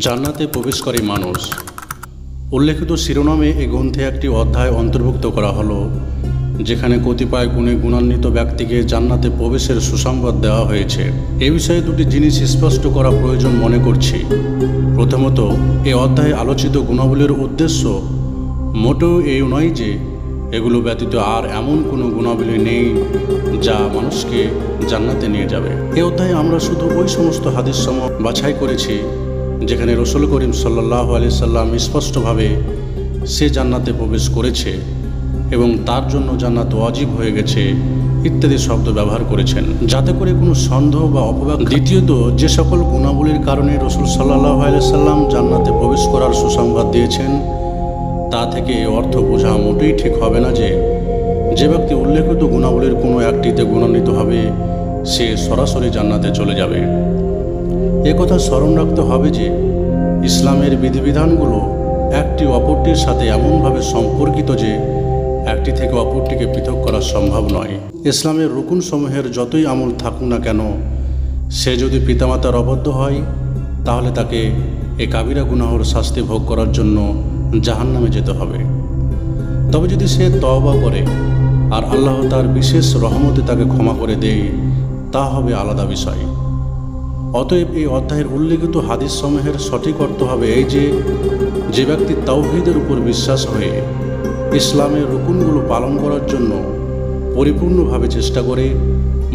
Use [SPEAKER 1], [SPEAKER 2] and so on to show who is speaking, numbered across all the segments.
[SPEAKER 1] জান্নাতে প্রবেশকারী মানুষ। উল্লেখিত শিরোনামে এই গ্রন্থে একটি অধ্যায় অন্তর্ভুক্ত করা হলো, যেখানে কতিপয় গুণে গুণান্বিত ব্যক্তিকে জান্নাতে প্রবেশের সুসংবাদ দেওয়া হয়েছে। এ বিষয়ে দুটি জিনিস স্পষ্ট করা প্রয়োজন মনে করছি। প্রথমত, এই অধ্যায়ে আলোচিত গুণাবলীর উদ্দেশ্য মোটেও এই নয় যে এগুলো ব্যতীত আর এমন কোনো গুণাবলী নেই যা মানুষকে জান্নাতে নিয়ে যাবে। এই অধ্যায়ে আমরা শুধু ওই সমস্ত হাদিসসমূহ বাছাই করেছি যেখানে রসুল করিম সাল্লাল্লাহু আলাইহি সাল্লাম স্পষ্টভাবে সে জান্নাতে প্রবেশ করেছে এবং তার জন্য জান্নাত ওয়াজিব হয়ে গেছে ইত্যাদি শব্দ ব্যবহার করেছেন, যাতে করে কোনো সন্দেহ বা অপব্যাখ্যা। দ্বিতীয়ত, যে সকল গুণাবলীর কারণে রসুল সাল্লাল্লাহু আলাইহি সাল্লাম জান্নাতে প্রবেশ করার সুসংবাদ দিয়েছেন তা থেকে অর্থ বোঝা মোটেই ঠিক হবে না যে ব্যক্তি উল্লেখিত গুণাবলীর কোনো একটিতে গুণান্বিত হবে সে সরাসরি জান্নাতে চলে যাবে। একথা স্মরণ রাখতে হবে যে ইসলামের বিধিবিধানগুলো একটি অপরটির সাথে এমনভাবে সম্পর্কিত যে একটি থেকে অপরটিকে পৃথক করা সম্ভব নয়। ইসলামের রুকুনসমূহের যতই আমল থাকুক না কেন, সে যদি পিতামাতার অবদ্ধ হয় তাহলে তাকে এ কাবিরা গুনাহর শাস্তি ভোগ করার জন্য জাহান্নামে যেতে হবে। তবে যদি সে তওবা করে আর আল্লাহ তার বিশেষ রহমতে তাকে ক্ষমা করে দেয়, তা হবে আলাদা বিষয়। অতএব এই অধ্যায়ের উল্লেখিত হাদিসসমূহের সঠিক অর্থ হবে এই যে ব্যক্তি তাওহীদের উপর বিশ্বাস হয়ে ইসলামের রুকুনগুলো পালন করার জন্য পরিপূর্ণভাবে চেষ্টা করে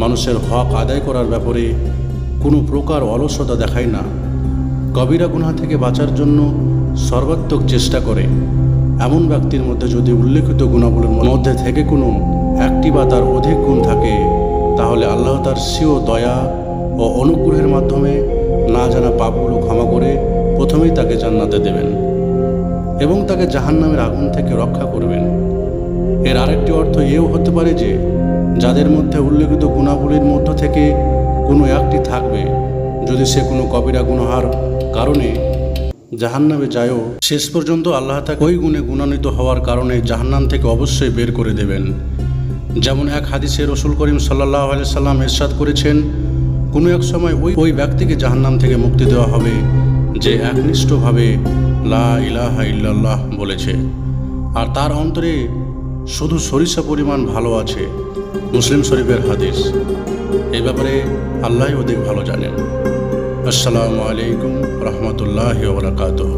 [SPEAKER 1] মানুষের হক আদায় করার ব্যাপারে কোনো প্রকার অলসতা দেখায় না, কবিরা গুনাহ থেকে বাঁচার জন্য সর্বাত্মক চেষ্টা করে, এমন ব্যক্তির মধ্যে যদি উল্লেখিত গুণাবলীর মধ্যে থেকে কোনো একটি বা তার অধিক গুণ থাকে, তাহলে আল্লাহ তার স্বীয় দয়া ও অনুগ্রহের মাধ্যমে না জানা পাপগুলো ক্ষমা করে প্রথমেই তাকে জান্নাতে দেবেন এবং তাকে জাহান্নামের আগুন থেকে রক্ষা করবেন। এর আরেকটি অর্থ এও হতে পারে যে যাদের মধ্যে উল্লেখিত গুণাবলীর মধ্য থেকে কোনো একটি থাকবে, যদি সে কোনো কবিরা গুনাহার কারণে জাহান্নামে যায়ও, শেষ পর্যন্ত আল্লাহ তাকে ওই গুণে গুণান্বিত হওয়ার কারণে জাহান্নাম থেকে অবশ্যই বের করে দেবেন। যেমন এক হাদিসে রসুল করিম সাল্লাল্লাহু আলাইহি সাল্লাম ইরশাদ করেছেন, কোনো এক সময় ওই ব্যক্তিকে জাহান্নাম থেকে মুক্তি দেওয়া হবে যে একনিষ্ঠভাবে লা ইলাহা ইল্লাল্লাহ বলেছে আর তার অন্তরে শুধু সরিষা পরিমাণ ভালো আছে। মুসলিম শরীফের হাদিস। এই ব্যাপারে আল্লাহই অধিক ভালো জানেন। আসসালামু আলাইকুম রহমতুল্লাহি ওয়া বারাকাতুহু।